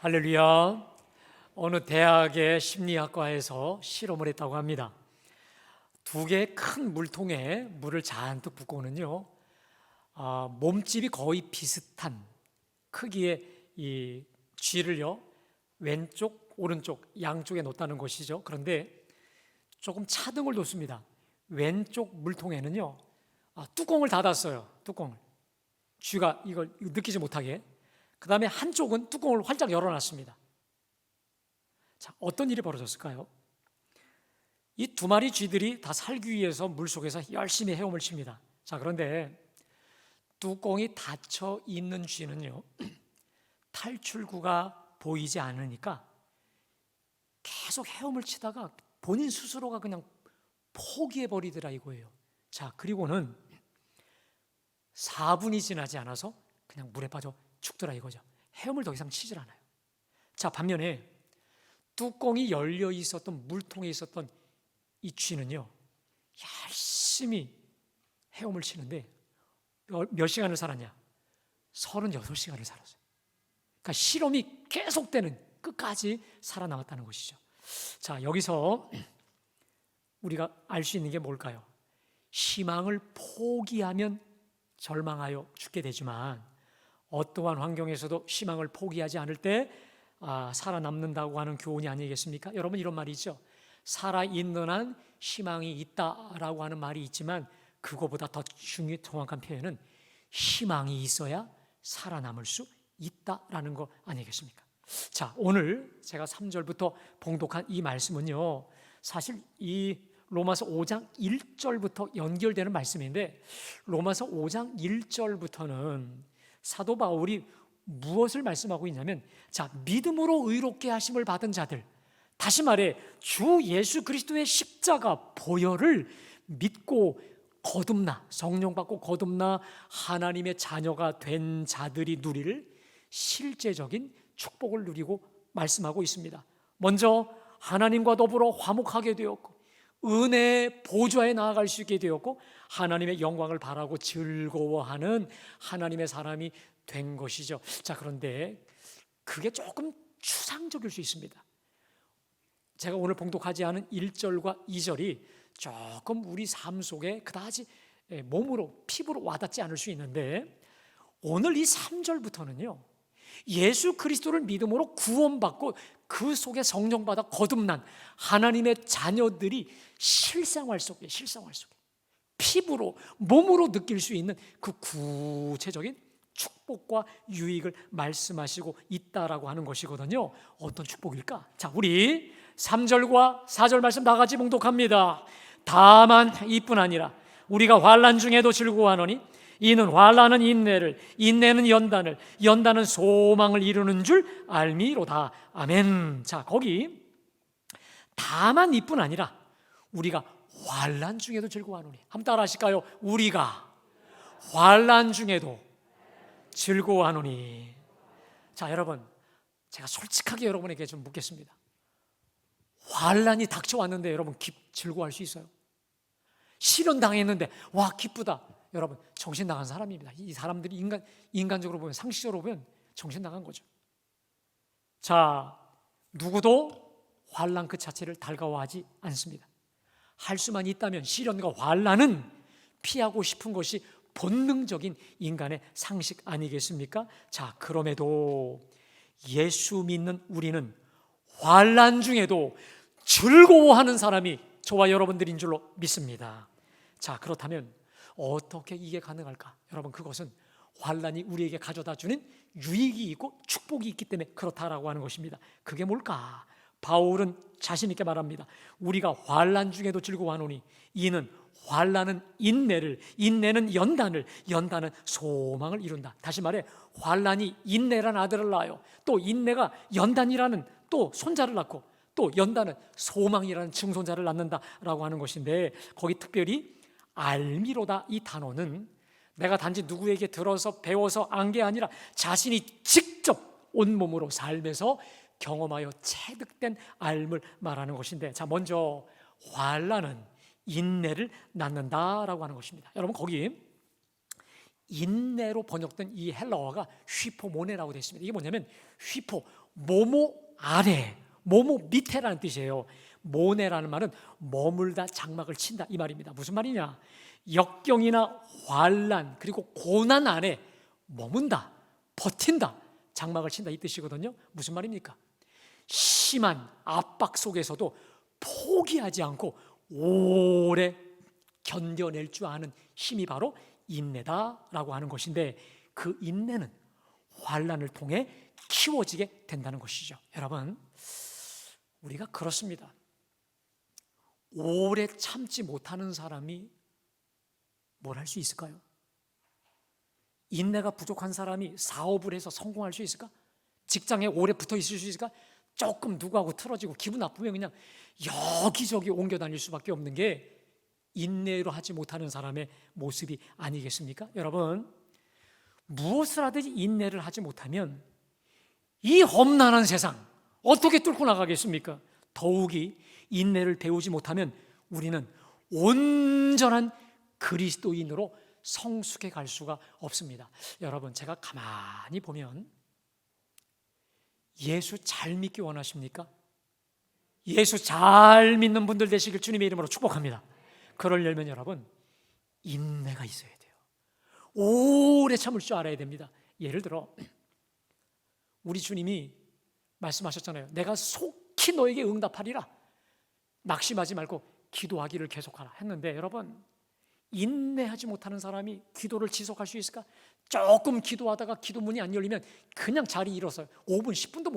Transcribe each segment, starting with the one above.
할렐루야. 어느 대학의 심리학과에서 실험을 했다고 합니다. 두 개의 큰 물통에 물을 잔뜩 붓고는요, 몸집이 거의 비슷한 크기의 이 쥐를요, 왼쪽, 오른쪽, 양쪽에 놓다는 것이죠. 그런데 조금 차등을 뒀습니다. 왼쪽 물통에는요, 뚜껑을 닫았어요. 뚜껑을. 쥐가 이걸 느끼지 못하게. 그 다음에 한쪽은 뚜껑을 활짝 열어놨습니다. 자, 어떤 일이 벌어졌을까요? 이 두 마리 쥐들이 다 살기 위해서 물속에서 열심히 헤엄을 칩니다. 자, 그런데 뚜껑이 닫혀 있는 쥐는요, 탈출구가 보이지 않으니까 계속 헤엄을 치다가 본인 스스로가 그냥 포기해버리더라 이거예요. 자, 그리고는 4분이 지나지 않아서 그냥 물에 빠져 죽더라 이거죠. 헤엄을 더 이상 치질 않아요. 자, 반면에 뚜껑이 열려 있었던 물통에 있었던 이 쥐는요, 열심히 헤엄을 치는데 몇 시간을 살았냐? 36시간을 살았어요. 그러니까 실험이 계속되는, 끝까지 살아남았다는 것이죠. 자, 여기서 우리가 알 수 있는 게 뭘까요? 희망을 포기하면 절망하여 죽게 되지만 어떠한 환경에서도 희망을 포기하지 않을 때 살아남는다고 하는 교훈이 아니겠습니까? 여러분, 이런 말이 있죠. 살아있는 한 희망이 있다라고 하는 말이 있지만 그거보다 더 정확한 표현은 희망이 있어야 살아남을 수 있다라는 거 아니겠습니까? 자, 오늘 제가 3절부터 봉독한 이 말씀은요, 사실 이 로마서 5장 1절부터 연결되는 말씀인데, 로마서 5장 1절부터는 사도 바울이 무엇을 말씀하고 있냐면, 자, 믿음으로 의롭게 하심을 받은 자들, 다시 말해 주 예수 그리스도의 십자가 보혈을 믿고 거듭나, 성령 받고 거듭나 하나님의 자녀가 된 자들이 누릴 실제적인 축복을 누리고 말씀하고 있습니다. 먼저 하나님과 더불어 화목하게 되었고 은혜의 보좌에 나아갈 수 있게 되었고 하나님의 영광을 바라고 즐거워하는 하나님의 사람이 된 것이죠. 자, 그런데 그게 조금 추상적일 수 있습니다. 제가 오늘 봉독하지 않은 1절과 2절이 조금 우리 삶 속에 그다지 몸으로, 피부로 와닿지 않을 수 있는데, 오늘 이 3절부터는요, 예수 그리스도를 믿음으로 구원받고 그 속에 성령받아 거듭난 하나님의 자녀들이 실생활 속에 피부로, 몸으로 느낄 수 있는 그 구체적인 축복과 유익을 말씀하시고 있다라고 하는 것이거든요. 어떤 축복일까? 자, 우리 3절과 4절 말씀 다 같이 봉독합니다. 다만 이뿐 아니라 우리가 환난 중에도 즐거워하노니 이는 환난은 인내를, 인내는 연단을, 연단은 소망을 이루는 줄 알미로다. 아멘. 자, 거기 다만 이뿐 아니라 우리가 환난 중에도 즐거워하노니, 한번 따라 하실까요? 우리가 환난 중에도 즐거워하노니. 자, 여러분, 제가 솔직하게 여러분에게 좀 묻겠습니다. 환난이 닥쳐왔는데 여러분 즐거워할 수 있어요? 실현 당했는데 와 기쁘다. 여러분, 정신 나간 사람입니다. 이 사람들이 인간적으로 보면, 상식적으로 보면 정신 나간 거죠. 자, 누구도 환난 그 자체를 달가워하지 않습니다. 할 수만 있다면 시련과 환난은 피하고 싶은 것이 본능적인 인간의 상식 아니겠습니까? 자, 그럼에도 예수 믿는 우리는 환난 중에도 즐거워하는 사람이 저와 여러분들인 줄로 믿습니다. 자, 그렇다면 어떻게 이게 가능할까? 여러분, 그것은 환난이 우리에게 가져다주는 유익이 있고 축복이 있기 때문에 그렇다라고 하는 것입니다. 그게 뭘까? 바울은 자신 있게 말합니다. 우리가 환난 중에도 즐거워하노니 이는 환난은 인내를, 인내는 연단을, 연단은 소망을 이룬다. 다시 말해 환난이 인내라는 아들을 낳아요. 또 인내가 연단이라는 또 손자를 낳고 또 연단은 소망이라는 증손자를 낳는다라고 하는 것인데, 거기 특별히 알미로다 이 단어는 내가 단지 누구에게 들어서 배워서 안 게 아니라 자신이 직접 온몸으로 삶에서 경험하여 체득된 알을 말하는 것인데, 자, 먼저 환난은 인내를 낳는다라고 하는 것입니다. 여러분, 거기 인내로 번역된 이 헬라어가 휘포모네라고 되어 있습니다. 이게 뭐냐면 휘포, 모모 아래, 모모 밑에라는 뜻이에요. 모네라는 말은 머물다 장막을 친다 이 말입니다. 무슨 말이냐? 역경이나 환난 그리고 고난 안에 머문다, 버틴다, 장막을 친다 이 뜻이거든요. 무슨 말입니까? 심한 압박 속에서도 포기하지 않고 오래 견뎌낼 줄 아는 힘이 바로 인내다라고 하는 것인데, 그 인내는 환난을 통해 키워지게 된다는 것이죠. 여러분, 우리가 그렇습니다. 오래 참지 못하는 사람이 뭘 할 수 있을까요? 인내가 부족한 사람이 사업을 해서 성공할 수 있을까? 직장에 오래 붙어 있을 수 있을까? 조금 누구하고 틀어지고 기분 나쁘면 그냥 여기저기 옮겨 다닐 수밖에 없는 게 인내로 하지 못하는 사람의 모습이 아니겠습니까? 여러분, 무엇을 하든지 인내를 하지 못하면 이 험난한 세상 어떻게 뚫고 나가겠습니까? 더욱이 인내를 배우지 못하면 우리는 온전한 그리스도인으로 성숙해 갈 수가 없습니다. 여러분, 제가 가만히 보면 예수 잘 믿기 원하십니까? 예수 잘 믿는 분들 되시길 주님의 이름으로 축복합니다. 그러려면 여러분, 인내가 있어야 돼요. 오래 참을 줄 알아야 됩니다. 예를 들어 우리 주님이 말씀하셨잖아요. 내가 속히 너에게 응답하리라. 낙심하지 말고 기도하기를 계속하라 했는데, 여러분, 인내하지 못하는 사람이 기도를 지속할 수 있을까? 조금 기도하다가 기도문이 안 열리면 그냥 자리 일어서요. 5분, 10분도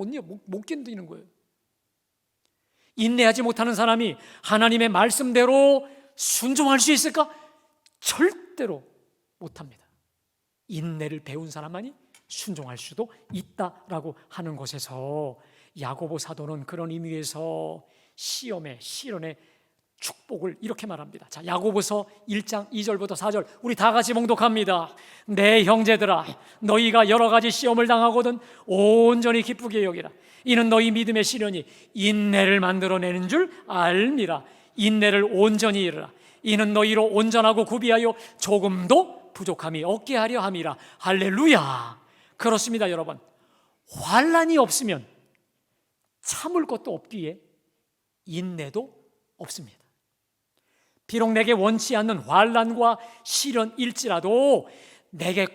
못 견디는 거예요. 인내하지 못하는 사람이 하나님의 말씀대로 순종할 수 있을까? 절대로 못합니다. 인내를 배운 사람만이 순종할 수도 있다라고 하는 것에서 야고보 사도는 그런 의미에서 시험에, 시련에 축복을 이렇게 말합니다. 자, 야고보서 1장 2절부터 4절 우리 다 같이 봉독합니다. 내 형제들아, 너희가 여러 가지 시험을 당하거든 온전히 기쁘게 여기라. 이는 너희 믿음의 시련이 인내를 만들어내는 줄 알미라. 인내를 온전히 이르라. 이는 너희로 온전하고 구비하여 조금도 부족함이 없게 하려 함이라. 할렐루야. 그렇습니다, 여러분. 환난이 없으면 참을 것도 없기에 인내도 없습니다. 비록 내게 원치 않는 환난과 시련일지라도 내게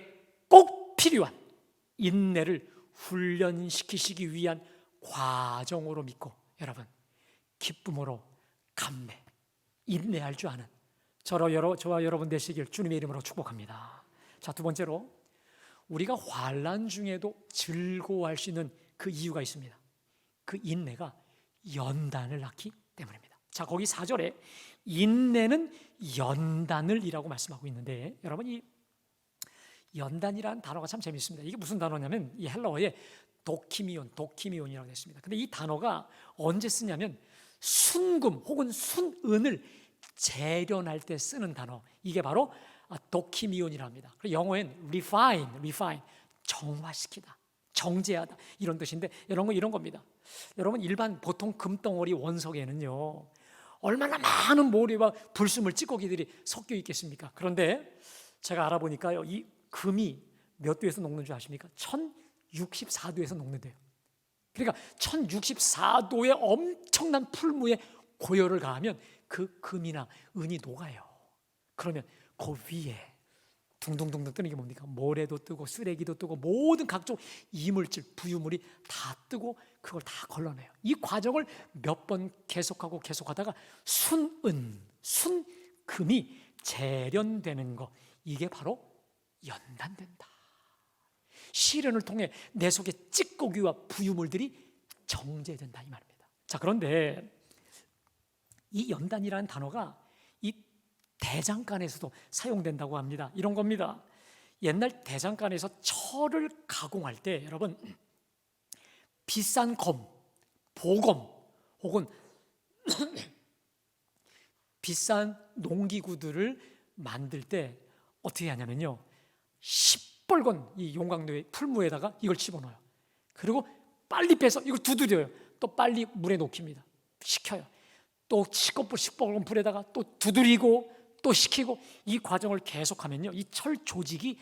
꼭 필요한 인내를 훈련시키시기 위한 과정으로 믿고, 여러분, 기쁨으로 감내, 인내할 줄 아는 저와 여러분 되시길 주님의 이름으로 축복합니다. 자, 두 번째로 우리가 환난 중에도 즐거워할 수 있는 그 이유가 있습니다. 그 인내가 연단을 낳기 때문입니다. 자, 거기 4절에 인내는 연단을 이라고 말씀하고 있는데, 여러분, 이 연단이라는 단어가 참 재밌습니다. 이게 무슨 단어냐면 이 헬라어에 도키미온이라고 했습니다. 근데 이 단어가 언제 쓰냐면 순금 혹은 순은을 재련할 때 쓰는 단어, 이게 바로 도키미온이랍니다. 영어엔 refine, 정화시키다, 정제하다 이런 뜻인데, 이런 겁니다. 여러분, 일반 보통 금덩어리 원석에는요 얼마나 많은 모래와 불순물 찌꺼기들이 섞여 있겠습니까? 그런데 제가 알아보니까요, 이 금이 몇 도에서 녹는 줄 아십니까? 1064도에서 녹는데요. 그러니까 1064도의 엄청난 풀무에 고열을 가하면 그 금이나 은이 녹아요. 그러면 그 위에 둥둥둥둥 뜨는 게 뭡니까? 모래도 뜨고 쓰레기도 뜨고 모든 각종 이물질, 부유물이 다 뜨고 그걸 다 걸러내요. 이 과정을 몇 번 계속하다가 순은, 순금이 재련되는 거, 이게 바로 연단된다. 시련을 통해 내 속에 찌꺼기와 부유물들이 정제된다 이 말입니다. 자, 그런데 이 연단이라는 단어가 이 대장간에서도 사용된다고 합니다. 이런 겁니다. 옛날 대장간에서 철을 가공할 때, 여러분, 비싼 검, 보검 혹은 비싼 농기구들을 만들 때 어떻게 하냐면요, 시뻘건 이 용광로의 풀무에다가 이걸 집어넣어요. 그리고 빨리 빼서 이걸 두드려요. 또 빨리 물에 녹입니다. 식혀요. 또 시뻘건 불에다가 또 두드리고 또 식히고, 이 과정을 계속하면요, 이 철 조직이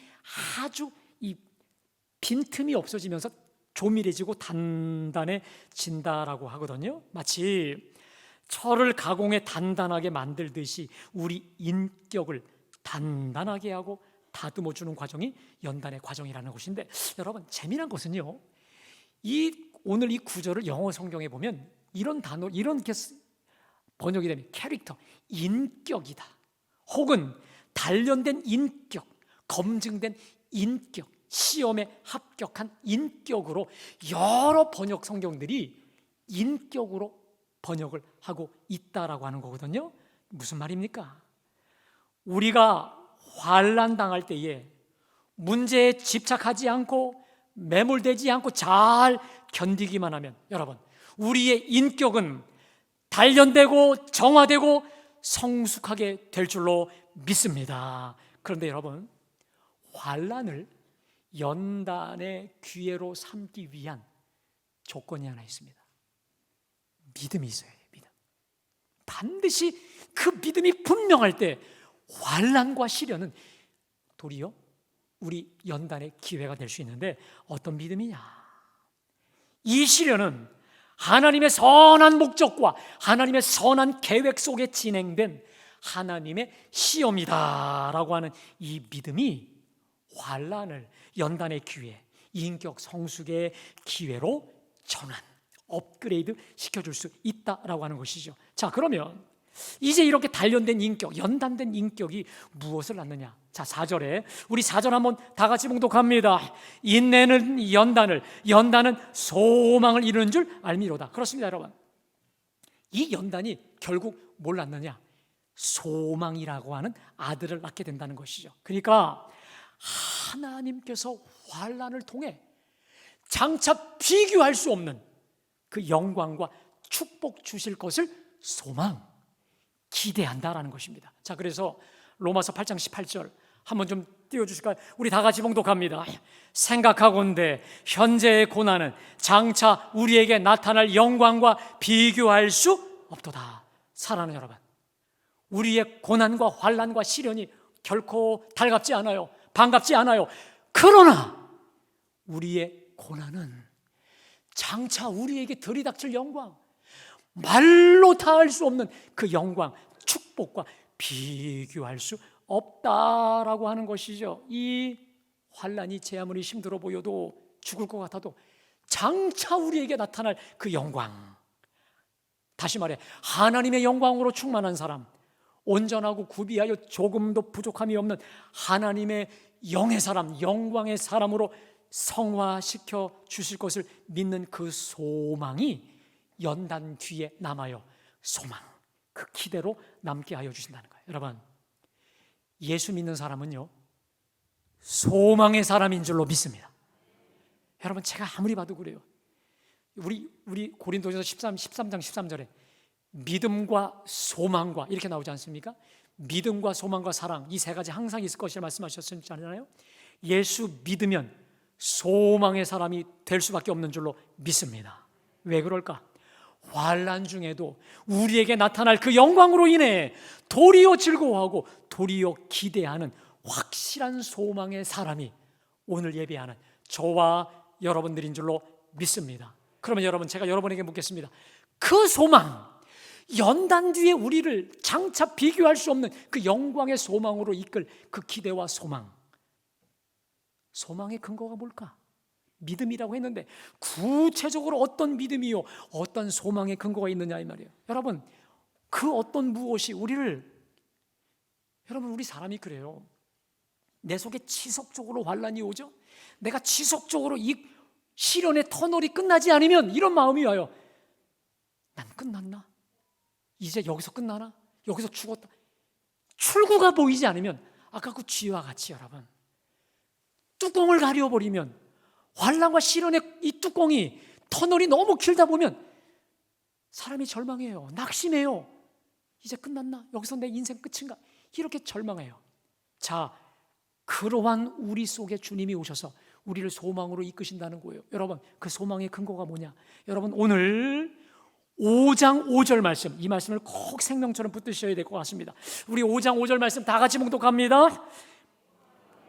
아주 이 빈틈이 없어지면서 조밀해지고 단단해진다라고 하거든요. 마치 철을 가공해 단단하게 만들듯이 우리 인격을 단단하게 하고 다듬어주는 과정이 연단의 과정이라는 것인데, 여러분 재미난 것은요, 오늘 이 구절을 영어 성경에 보면 이런 단어, 이렇게 번역이 되면 캐릭터, 인격이다, 혹은 단련된 인격, 검증된 인격, 시험에 합격한 인격으로 여러 번역 성경들이 인격으로 번역을 하고 있다라고 하는 거거든요. 무슨 말입니까? 우리가 환난 당할 때에 문제에 집착하지 않고 매몰되지 않고 잘 견디기만 하면, 여러분, 우리의 인격은 단련되고 정화되고 성숙하게 될 줄로 믿습니다. 그런데 여러분, 환난을 연단의 기회로 삼기 위한 조건이 하나 있습니다. 믿음이 있어야 돼요. 믿음. 반드시 그 믿음이 분명할 때 환난과 시련은 도리어 우리 연단의 기회가 될 수 있는데, 어떤 믿음이냐? 이 시련은 하나님의 선한 목적과 하나님의 선한 계획 속에 진행된 하나님의 시험이다라고 하는 이 믿음이 환난을 연단의 기회, 인격 성숙의 기회로 전환, 업그레이드 시켜줄 수 있다라고 하는 것이죠. 자, 그러면 이제 이렇게 단련된 인격, 연단된 인격이 무엇을 낳느냐? 자, 4절에 우리 4절 한번 다 같이 봉독합니다. 인내는 연단을, 연단은 소망을 이루는 줄 알미로다. 그렇습니다, 여러분. 이 연단이 결국 뭘 낳느냐? 소망이라고 하는 아들을 낳게 된다는 것이죠. 그러니까 하나님께서 환난을 통해 장차 비교할 수 없는 그 영광과 축복 주실 것을 소망, 기대한다라는 것입니다. 자, 그래서 로마서 8장 18절 한번 좀 띄워주실까요? 우리 다 같이 봉독합니다. 생각하건대 현재의 고난은 장차 우리에게 나타날 영광과 비교할 수 없도다. 사랑하는 여러분, 우리의 고난과 환난과 시련이 결코 달갑지 않아요. 반갑지 않아요. 그러나 우리의 고난은 장차 우리에게 들이닥칠 영광, 말로 다할 수 없는 그 영광, 축복과 비교할 수 없다라고 하는 것이죠. 이 환난이 제 아무리 힘들어 보여도, 죽을 것 같아도 장차 우리에게 나타날 그 영광, 다시 말해 하나님의 영광으로 충만한 사람, 온전하고 구비하여 조금도 부족함이 없는 하나님의 영의 사람, 영광의 사람으로 성화시켜 주실 것을 믿는 그 소망이 연단 뒤에 남아요. 소망, 그 기대로 남게 하여 주신다는 거예요. 여러분, 예수 믿는 사람은요, 소망의 사람인 줄로 믿습니다. 여러분, 제가 아무리 봐도 그래요. 우리 고린도전서 13장 13절에 믿음과 소망과 이렇게 나오지 않습니까? 믿음과 소망과 사랑, 이 세 가지 항상 있을 것이라 말씀하셨잖아요. 예수 믿으면 소망의 사람이 될 수밖에 없는 줄로 믿습니다. 왜 그럴까? 환난 중에도 우리에게 나타날 그 영광으로 인해 도리어 즐거워하고 도리어 기대하는 확실한 소망의 사람이 오늘 예배하는 저와 여러분들인 줄로 믿습니다. 그러면 여러분, 제가 여러분에게 묻겠습니다. 그 소망, 연단 뒤에 우리를 장차 비교할 수 없는 그 영광의 소망으로 이끌 그 기대와 소망, 소망의 근거가 뭘까? 믿음이라고 했는데 구체적으로 어떤 믿음이요, 어떤 소망의 근거가 있느냐 이 말이에요. 여러분, 그 어떤 무엇이 우리를, 여러분, 우리 사람이 그래요. 내 속에 지속적으로 환난이 오죠. 내가 지속적으로 이 시련의 터널이 끝나지 않으면 이런 마음이 와요. 난 끝났나? 이제 여기서 끝나나? 여기서 죽었다. 출구가 보이지 않으면 아까 그 쥐와 같이, 여러분, 뚜껑을 가려버리면, 환난과 시련의 이 뚜껑이, 터널이 너무 길다 보면 사람이 절망해요. 낙심해요. 이제 끝났나? 여기서 내 인생 끝인가? 이렇게 절망해요. 자, 그러한 우리 속에 주님이 오셔서 우리를 소망으로 이끄신다는 거예요. 여러분, 그 소망의 근거가 뭐냐? 여러분, 오늘 5장 5절 말씀, 이 말씀을 꼭 생명처럼 붙드셔야 될 것 같습니다. 우리 5장 5절 말씀 다 같이 봉독합니다.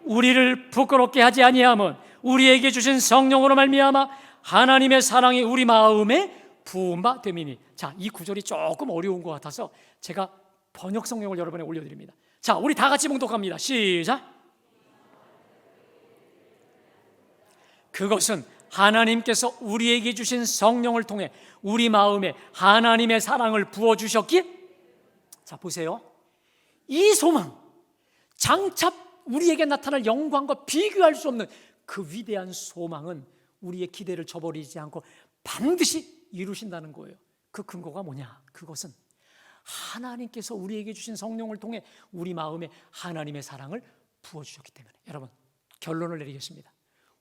우리를 부끄럽게 하지 아니함은 우리에게 주신 성령으로 말미암아 하나님의 사랑이 우리 마음에 부은 바 됨이니. 자, 이 구절이 조금 어려운 것 같아서 제가 번역 성경을 여러분에 올려드립니다. 자, 우리 다 같이 봉독합니다. 시작. 그것은 하나님께서 우리에게 주신 성령을 통해 우리 마음에 하나님의 사랑을 부어주셨기에. 자, 보세요. 이 소망, 장차 우리에게 나타날 영광과 비교할 수 없는 그 위대한 소망은 우리의 기대를 저버리지 않고 반드시 이루신다는 거예요. 그 근거가 뭐냐? 그것은 하나님께서 우리에게 주신 성령을 통해 우리 마음에 하나님의 사랑을 부어주셨기 때문에. 여러분, 결론을 내리겠습니다.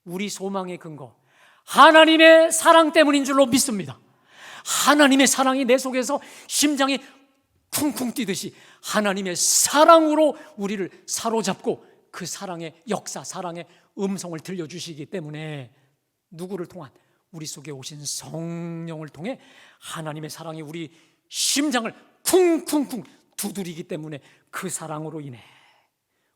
우리 소망의 근거, 하나님의 사랑 때문인 줄로 믿습니다. 하나님의 사랑이 내 속에서 심장이 쿵쿵 뛰듯이 하나님의 사랑으로 우리를 사로잡고 그 사랑의 역사, 사랑의 음성을 들려주시기 때문에 누구를 통한? 우리 속에 오신 성령을 통해 하나님의 사랑이 우리 심장을 쿵쿵쿵 두드리기 때문에 그 사랑으로 인해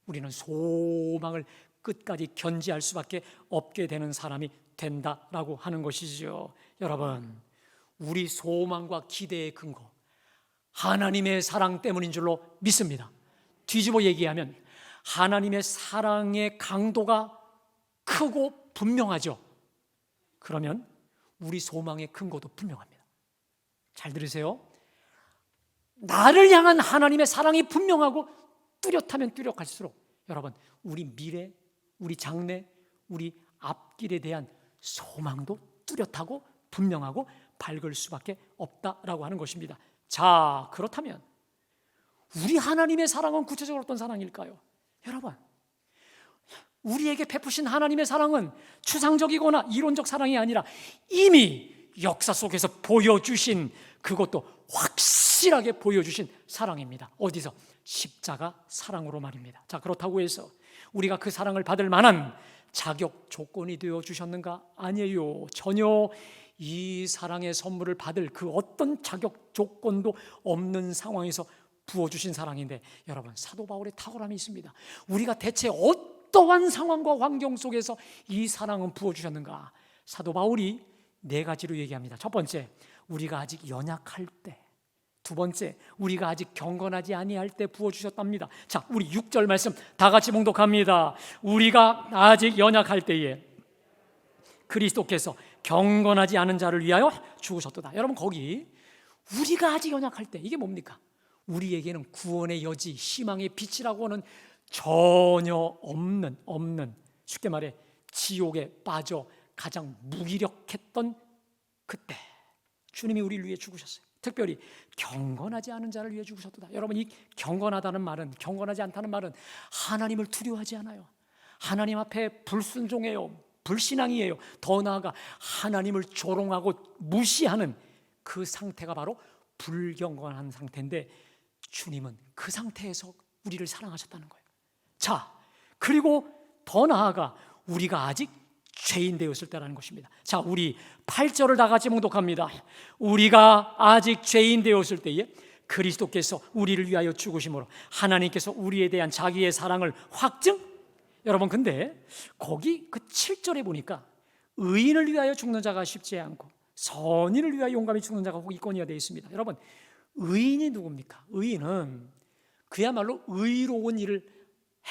우리는 소망을 끝까지 견지할 수밖에 없게 되는 사람이 된다라고 하는 것이죠. 여러분, 우리 소망과 기대의 근거, 하나님의 사랑 때문인 줄로 믿습니다. 뒤집어 얘기하면 하나님의 사랑의 강도가 크고 분명하죠. 그러면 우리 소망의 근거도 분명합니다. 잘 들으세요. 나를 향한 하나님의 사랑이 분명하고 뚜렷하면 뚜렷할수록 여러분, 우리 미래, 우리 장래, 우리 앞길에 대한 소망도 뚜렷하고 분명하고 밝을 수밖에 없다라고 하는 것입니다. 자, 그렇다면 우리 하나님의 사랑은 구체적으로 어떤 사랑일까요? 여러분, 우리에게 베푸신 하나님의 사랑은 추상적이거나 이론적 사랑이 아니라 이미 역사 속에서 보여주신, 그것도 확실하게 보여주신 사랑입니다. 어디서? 십자가 사랑으로 말입니다. 자, 그렇다고 해서 우리가 그 사랑을 받을 만한 자격 조건이 되어 주셨는가? 아니에요. 전혀 이 사랑의 선물을 받을 그 어떤 자격 조건도 없는 상황에서 부어주신 사랑인데, 여러분, 사도 바울의 탁월함이 있습니다. 우리가 대체 어떠한 상황과 환경 속에서 이 사랑은 부어주셨는가? 사도 바울이 4가지로 얘기합니다. 첫 번째, 우리가 아직 연약할 때. 두 번째, 우리가 아직 경건하지 아니할 때 부어주셨답니다. 자, 우리 6절 말씀 다 같이 봉독합니다. 우리가 아직 연약할 때에 그리스도께서 경건하지 않은 자를 위하여 죽으셨도다. 여러분, 거기 우리가 아직 연약할 때, 이게 뭡니까? 우리에게는 구원의 여지, 희망의 빛이라고 하는 전혀 없는, 쉽게 말해 지옥에 빠져 가장 무기력했던 그때 주님이 우리를 위해 죽으셨어요. 특별히 경건하지 않은 자를 위해 죽으셨도다. 여러분, 이 경건하다는 말은, 경건하지 않다는 말은 하나님을 두려워하지 않아요. 하나님 앞에 불순종해요. 불신앙이에요. 더 나아가 하나님을 조롱하고 무시하는 그 상태가 바로 불경건한 상태인데, 주님은 그 상태에서 우리를 사랑하셨다는 거예요. 자, 그리고 더 나아가 우리가 아직 죄인 되었을 때라는 것입니다. 자, 우리 8절을 다 같이 봉독합니다. 우리가 아직 죄인 되었을 때에 그리스도께서 우리를 위하여 죽으심으로 하나님께서 우리에 대한 자기의 사랑을 확증. 여러분, 근데 거기 그 7절에 보니까 의인을 위하여 죽는 자가 쉽지 않고 선인을 위하여 용감히 죽는 자가 혹 있거니와 되어 있습니다. 여러분, 의인이 누굽니까? 의인은 그야말로 의로운 일을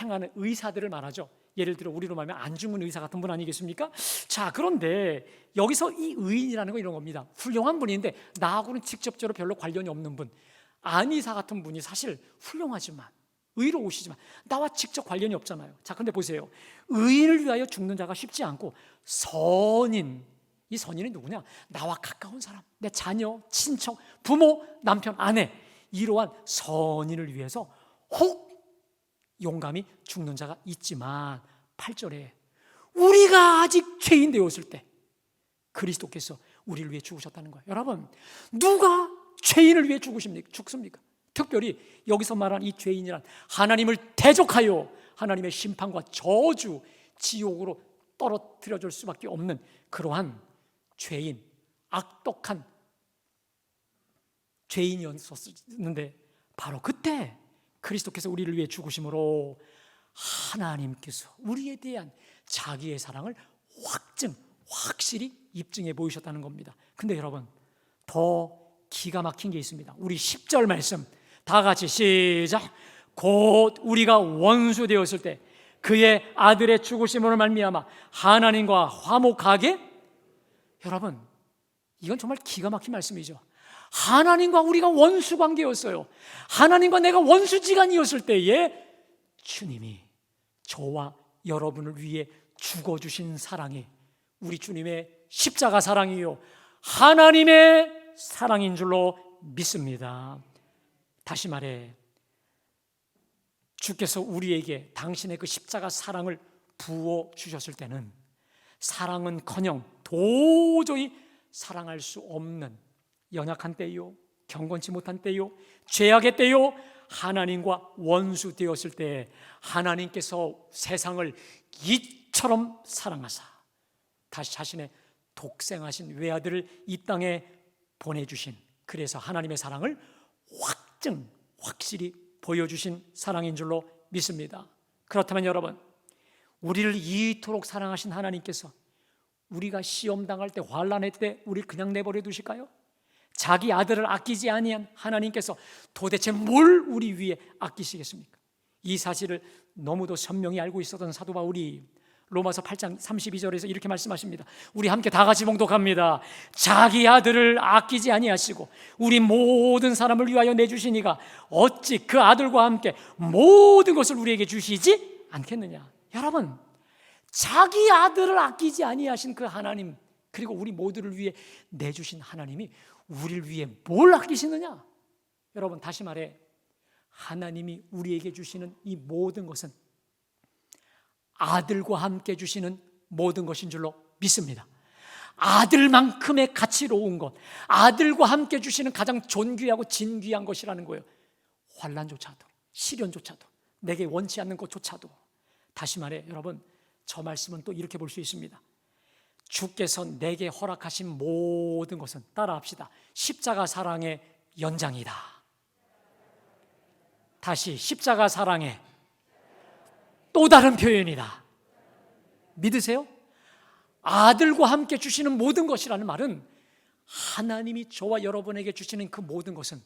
행하는 의사들을 말하죠. 예를 들어 우리로 말하면 안중근 의사 같은 분 아니겠습니까? 자, 그런데 여기서 이 의인이라는 건 이런 겁니다. 훌륭한 분인데 나하고는 직접적으로 별로 관련이 없는 분, 안의사 같은 분이 사실 훌륭하지만, 의로우시지만 나와 직접 관련이 없잖아요. 자, 근데 보세요. 의인을 위하여 죽는 자가 쉽지 않고 선인, 이 선인은 누구냐? 나와 가까운 사람, 내 자녀, 친척, 부모, 남편, 아내, 이러한 선인을 위해서 혹 용감히 죽는 자가 있지만, 8절에 우리가 아직 죄인 되었을 때 그리스도께서 우리를 위해 죽으셨다는 거예요. 여러분, 누가 죄인을 위해 죽습니까? 특별히 여기서 말한 이 죄인이란 하나님을 대적하여 하나님의 심판과 저주, 지옥으로 떨어뜨려 줄 수밖에 없는 그러한 죄인, 악독한 죄인이었는데, 바로 그때 그리스도께서 우리를 위해 죽으심으로 하나님께서 우리에 대한 자기의 사랑을 확실히 입증해 보이셨다는 겁니다. 근데 여러분, 더 기가 막힌 게 있습니다. 우리 10절 말씀 다 같이 시작. 곧 우리가 원수 되었을 때 그의 아들의 죽으심으로 말미암아 하나님과 화목하게. 여러분, 이건 정말 기가 막힌 말씀이죠. 하나님과 우리가 원수 관계였어요. 하나님과 내가 원수지간이었을 때에 주님이 저와 여러분을 위해 죽어주신 사랑이 우리 주님의 십자가 사랑이요, 하나님의 사랑인 줄로 믿습니다. 다시 말해, 주께서 우리에게 당신의 그 십자가 사랑을 부어주셨을 때는 사랑은커녕 도저히 사랑할 수 없는 연약한 때요, 경건치 못한 때요, 죄악의 때요, 하나님과 원수 되었을 때 하나님께서 세상을 이처럼 사랑하사 다시 자신의 독생하신 외아들을 이 땅에 보내주신, 그래서 하나님의 사랑을 확실히 보여주신 사랑인 줄로 믿습니다. 그렇다면 여러분, 우리를 이토록 사랑하신 하나님께서 우리가 시험 당할 때, 환난할 때 우리를 그냥 내버려 두실까요? 자기 아들을 아끼지 아니한 하나님께서 도대체 뭘 우리 위해 아끼시겠습니까? 이 사실을 너무도 선명히 알고 있었던 사도 바울이 로마서 8장 32절에서 이렇게 말씀하십니다. 우리 함께 다 같이 봉독합니다. 자기 아들을 아끼지 아니하시고 우리 모든 사람을 위하여 내주시니가 어찌 그 아들과 함께 모든 것을 우리에게 주시지 않겠느냐. 여러분, 자기 아들을 아끼지 아니하신 그 하나님, 그리고 우리 모두를 위해 내주신 하나님이 우리를 위해 뭘 아끼시느냐? 여러분, 다시 말해, 하나님이 우리에게 주시는 이 모든 것은 아들과 함께 주시는 모든 것인 줄로 믿습니다. 아들만큼의 가치로운 것, 아들과 함께 주시는 가장 존귀하고 진귀한 것이라는 거예요. 환난조차도, 시련조차도, 내게 원치 않는 것조차도. 다시 말해, 여러분, 저 말씀은 또 이렇게 볼 수 있습니다. 주께서 내게 허락하신 모든 것은, 따라합시다, 십자가 사랑의 연장이다. 다시, 십자가 사랑의 또 다른 표현이다. 믿으세요? 아들과 함께 주시는 모든 것이라는 말은 하나님이 저와 여러분에게 주시는 그 모든 것은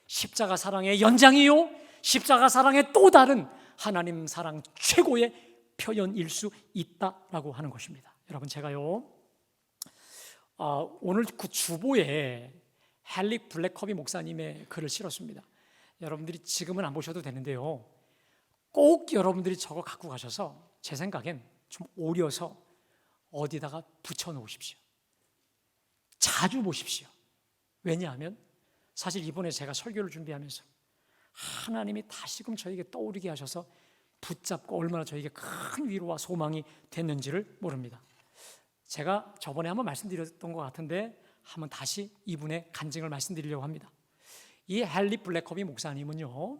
십자가 사랑의 연장이요, 십자가 사랑의 또 다른 하나님 사랑 최고의 표현일 수 있다라고 하는 것입니다. 여러분, 제가요, 오늘 그 주보에 헨리 블랙커비 목사님의 글을 실었습니다. 여러분들이 지금은 안 보셔도 되는데요, 꼭 여러분들이 저거 갖고 가셔서 제 생각엔 좀 오려서 어디다가 붙여 놓으십시오. 자주 보십시오. 왜냐하면 사실 이번에 제가 설교를 준비하면서 하나님이 다시금 저에게 떠오르게 하셔서 붙잡고 얼마나 저에게 큰 위로와 소망이 됐는지를 모릅니다. 제가 저번에 한번 말씀드렸던 것 같은데 한번 다시 이분의 간증을 말씀드리려고 합니다. 이 헨리 블랙커비 목사님은요,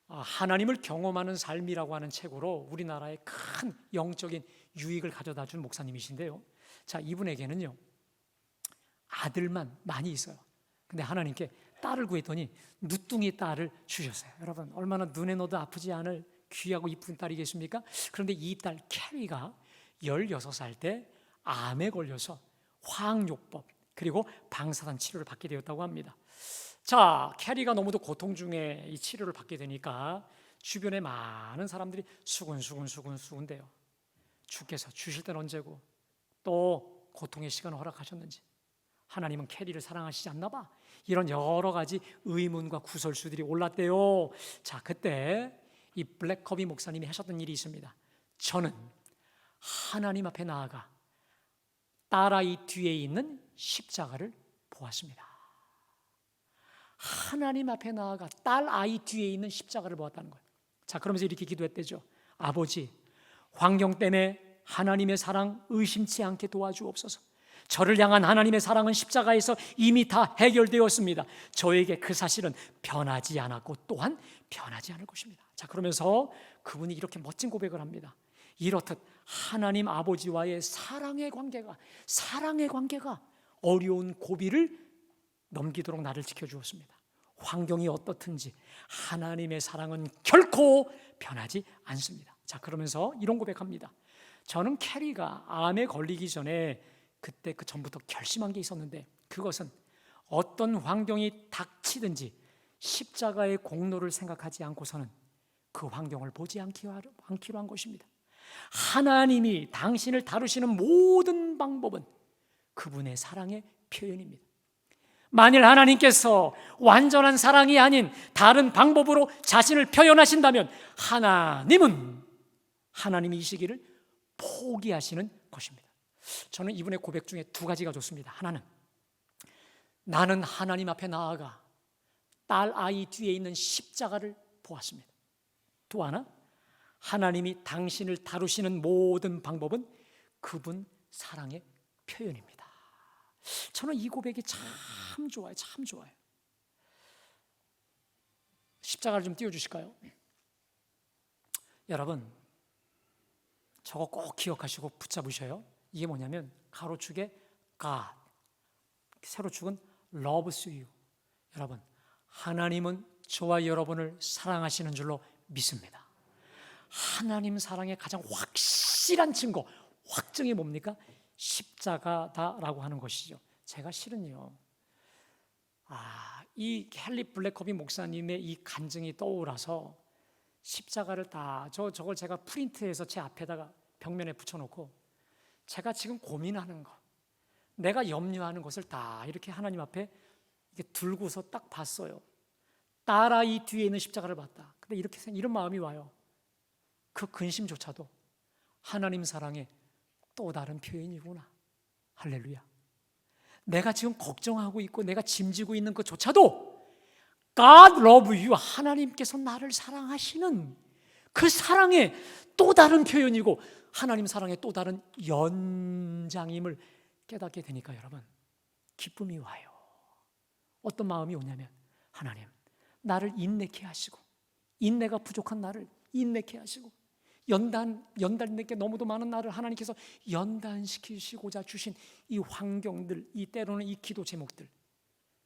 하나님을 경험하는 삶이라고 하는 책으로 우리나라에 큰 영적인 유익을 가져다 준 목사님이신데요, 자, 이분에게는요 아들만 많이 있어요. 근데 하나님께 딸을 구했더니 누뚱이 딸을 주셨어요. 여러분, 얼마나 눈에 넣어도 아프지 않을 귀하고 이쁜 딸이겠습니까? 그런데 이 딸 캐리가 16살 때 암에 걸려서 화학요법 그리고 방사선 치료를 받게 되었다고 합니다. 자, 캐리가 너무도 고통 중에 이 치료를 받게 되니까 주변에 많은 사람들이 수군대요. 주께서 주실 때는 언제고 또 고통의 시간을 허락하셨는지, 하나님은 캐리를 사랑하시지 않나 봐, 이런 여러 가지 의문과 구설수들이 올랐대요. 자, 그때 이 블랙커비 목사님이 하셨던 일이 있습니다. 저는 하나님 앞에 나아가 딸아이 뒤에 있는 십자가를 보았습니다. 하나님 앞에 나아가 딸아이 뒤에 있는 십자가를 보았다는 거예요. 자, 그러면서 이렇게 기도했대죠. 아버지, 환경 때문에 하나님의 사랑 의심치 않게 도와주옵소서. 저를 향한 하나님의 사랑은 십자가에서 이미 다 해결되었습니다. 저에게 그 사실은 변하지 않았고 또한 변하지 않을 것입니다. 자, 그러면서 그분이 이렇게 멋진 고백을 합니다. 이렇듯 하나님 아버지와의 사랑의 관계가 어려운 고비를 넘기도록 나를 지켜주었습니다. 환경이 어떻든지 하나님의 사랑은 결코 변하지 않습니다. 자, 그러면서 이런 고백합니다. 저는 캐리가 암에 걸리기 전에 그때 그 전부터 결심한 게 있었는데, 그것은 어떤 환경이 닥치든지 십자가의 공로를 생각하지 않고서는 그 환경을 보지 않기로 한 것입니다. 하나님이 당신을 다루시는 모든 방법은 그분의 사랑의 표현입니다. 만일 하나님께서 완전한 사랑이 아닌 다른 방법으로 자신을 표현하신다면 하나님이 이 시기를 포기하시는 것입니다. 저는 이분의 고백 중에 두 가지가 좋습니다. 하나는, 나는 하나님 앞에 나아가 딸 아이 뒤에 있는 십자가를 보았습니다. 또 하나, 하나님이 당신을 다루시는 모든 방법은 그분 사랑의 표현입니다. 저는 이 고백이 참 좋아요. 참 좋아요. 십자가를 좀 띄워주실까요? 여러분, 저거 꼭 기억하시고 붙잡으셔요. 이게 뭐냐면 가로축에 God, 세로축은 loves you. 여러분, 하나님은 저와 여러분을 사랑하시는 줄로 믿습니다. 하나님 사랑의 가장 확실한 증거, 확증이 뭡니까? 십자가다라고 하는 것이죠. 제가 실은요, 이 헨리 블랙커비 목사님의 이 간증이 떠올라서 십자가를 저걸 제가 프린트해서 제 앞에다가 벽면에 붙여놓고 제가 지금 고민하는 것, 내가 염려하는 것을 다 이렇게 하나님 앞에 이렇게 들고서 딱 봤어요. 딸아이 뒤에 있는 십자가를 봤다. 근데 이런 마음이 와요. 그 근심조차도 하나님 사랑의 또 다른 표현이구나. 할렐루야. 내가 지금 걱정하고 있고 내가 짐지고 있는 것조차도 God love you, 하나님께서 나를 사랑하시는 그 사랑의 또 다른 표현이고 하나님 사랑의 또 다른 연장임을 깨닫게 되니까 여러분, 기쁨이 와요. 어떤 마음이 오냐면, 하나님, 나를 인내케 하시고, 인내가 부족한 나를 인내케 하시고, 연단내게 너무도 많은 나를 하나님께서 연단시키시고자 주신 이 환경들, 이 때로는 이 기도 제목들.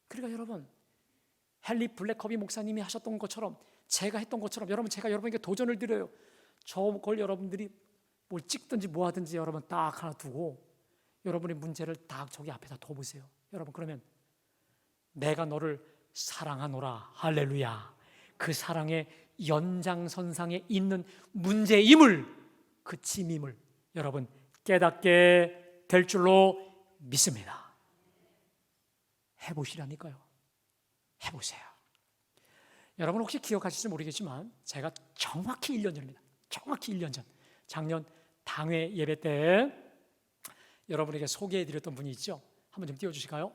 그러니까 여러분, 헨리 블랙커비 목사님이 하셨던 것처럼, 제가 했던 것처럼, 여러분, 제가 여러분에게 도전을 드려요. 저걸 여러분들이 뭘 찍든지 뭐 하든지 여러분 딱 하나 두고 여러분의 문제를 딱 저기 앞에다 둬보세요. 여러분, 그러면 내가 너를 사랑하노라, 할렐루야, 그 사랑의 연장선상에 있는 문제임을, 그 짐임을 여러분 깨닫게 될 줄로 믿습니다. 해보시라니까요. 해보세요. 여러분 혹시 기억하실지 모르겠지만 제가 정확히 1년 전입니다. 정확히 1년 전, 작년 당회 예배 때 여러분에게 소개해드렸던 분이 있죠. 한번 좀 띄워주실까요?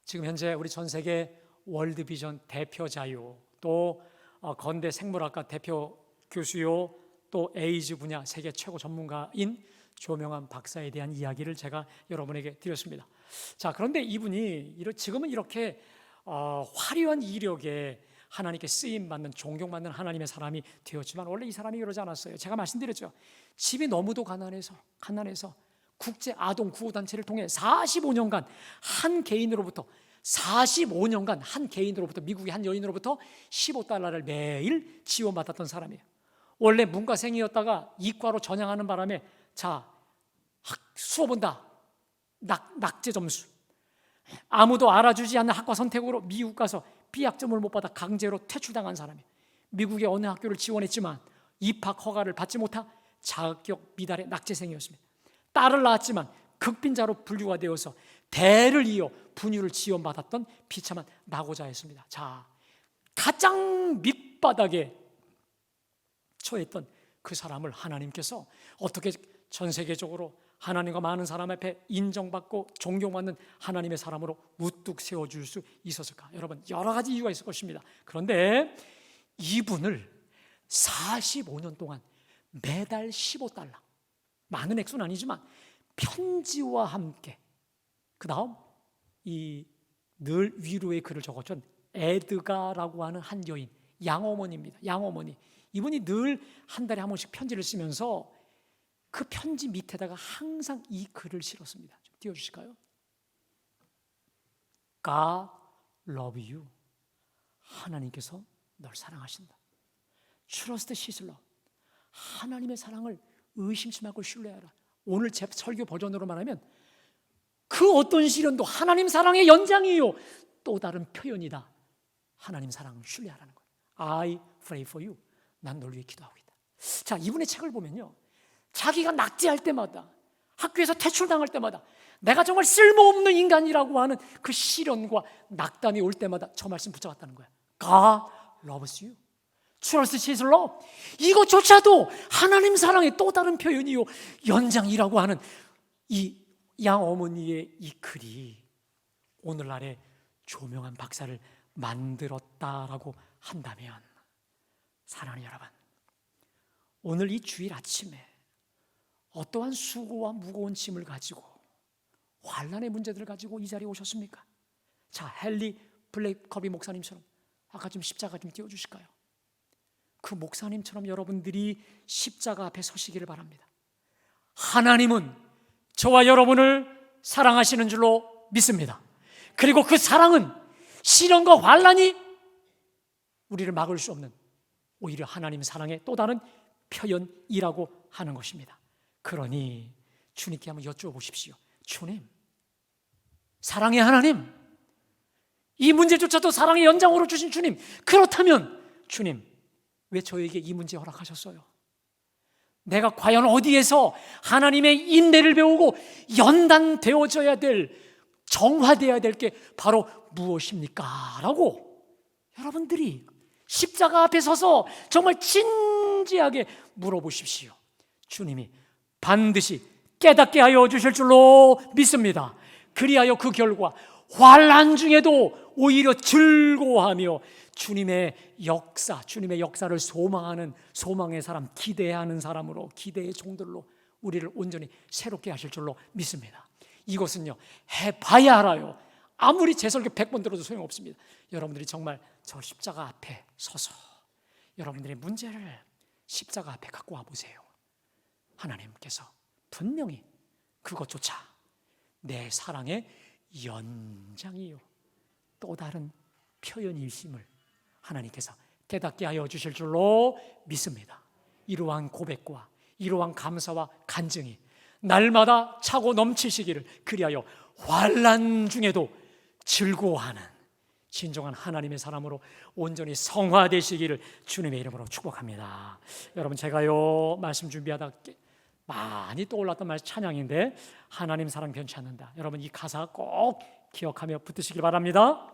지금 현재 우리 전 세계 월드비전 대표자요, 또 건대 생물학과 대표 교수요, 또 에이즈 분야 세계 최고 전문가인 조명환 박사에 대한 이야기를 제가 여러분에게 드렸습니다. 자, 그런데 이분이 지금은 이렇게 화려한 이력에 하나님께 쓰임받는, 존경받는 하나님의 사람이 되었지만 원래 이 사람이 그러지 않았어요. 제가 말씀드렸죠. 집이 너무도 가난해서 국제 아동 구호단체를 통해 45년간 한 개인으로부터 미국의 한 여인으로부터 $15를 매일 지원받았던 사람이에요. 원래 문과생이었다가 이과로 전향하는 바람에 수업 온다, 낙제 점수, 아무도 알아주지 않는 학과 선택으로 미국 가서 B학점을 못 받아 강제로 퇴출당한 사람이에요. 미국의 어느 학교를 지원했지만 입학 허가를 받지 못한 자격 미달의 낙제생이었습니다. 딸을 낳았지만 극빈자로 분류가 되어서 대를 이어 분유를 지원받았던 비참한 낙오자였습니다. 자, 가장 밑바닥에 처했던 그 사람을 하나님께서 어떻게 전 세계적으로 하나님과 많은 사람 앞에 인정받고 존경받는 하나님의 사람으로 우뚝 세워줄 수 있었을까? 여러분, 여러 가지 이유가 있을 것입니다. 그런데 이분을 45년 동안 매달 $15, 많은 액수는 아니지만 편지와 함께, 그 다음 이 늘 위로의 글을 적었던 에드가라고 하는 한 여인, 양어머니입니다. 양어머니, 이분이 늘 한 달에 한 번씩 편지를 쓰면서 그 편지 밑에다가 항상 이 글을 실었습니다. 좀 띄워주실까요? God love you, 하나님께서 널 사랑하신다. Trust His love, 하나님의 사랑을 의심치 말고 신뢰하라. 오늘 제 설교 버전으로 말하면 그 어떤 시련도 하나님 사랑의 연장이요, 또 다른 표현이다. 하나님 사랑을 신뢰하라는 거예요. I pray for you. 난 널 위해 기도하고 있다. 자, 이분의 책을 보면요, 자기가 낙제할 때마다, 학교에서 퇴출당할 때마다, 내가 정말 쓸모없는 인간이라고 하는 그 시련과 낙담이 올 때마다 저 말씀 붙잡았다는 거야. God loves you. Trust His love. 이것조차도 하나님 사랑의 또 다른 표현이요, 연장이라고 하는 이 양어머니의 이 글이 오늘날의 조명한 박사를 만들었다라고 한다면, 사랑하는 여러분, 오늘 이 주일 아침에 어떠한 수고와 무거운 짐을 가지고, 환난의 문제들을 가지고 이 자리에 오셨습니까? 자, 헨리 블레이커비 목사님처럼 아까 좀 십자가 좀 띄워주실까요? 그 목사님처럼 여러분들이 십자가 앞에 서시기를 바랍니다. 하나님은 저와 여러분을 사랑하시는 줄로 믿습니다. 그리고 그 사랑은 시련과 환난이 우리를 막을 수 없는, 오히려 하나님 사랑의 또 다른 표현이라고 하는 것입니다. 그러니 주님께 한번 여쭤보십시오. 주님, 사랑의 하나님, 이 문제조차도 사랑의 연장으로 주신 주님, 그렇다면 주님, 왜 저에게 이 문제 허락하셨어요? 내가 과연 어디에서 하나님의 인내를 배우고 연단되어져야 될, 정화되어야 될 게 바로 무엇입니까? 라고 여러분들이 십자가 앞에 서서 정말 진지하게 물어보십시오. 주님이 반드시 깨닫게 하여 주실 줄로 믿습니다. 그리하여 그 결과 환난 중에도 오히려 즐거워하며 주님의 역사, 주님의 역사를 소망하는, 소망의 사람, 기대하는 사람으로, 기대의 종들로 우리를 온전히 새롭게 하실 줄로 믿습니다. 이것은요, 해봐야 알아요. 아무리 제 설교 100번 들어도 소용없습니다. 여러분들이 정말 저 십자가 앞에 서서 여러분들의 문제를 십자가 앞에 갖고 와보세요. 하나님께서 분명히 그것조차 내 사랑의 연장이요, 또 다른 표현일심을 하나님께서 깨닫게 하여 주실 줄로 믿습니다. 이러한 고백과 이러한 감사와 간증이 날마다 차고 넘치시기를, 그리하여 환난 중에도 즐거워하는 진정한 하나님의 사람으로 온전히 성화되시기를 주님의 이름으로 축복합니다. 여러분, 제가요 말씀 준비하다 많이 떠올랐던 말 찬양인데, 하나님 사랑 변치 않는다. 여러분, 이 가사 꼭 기억하며 붙드시길 바랍니다.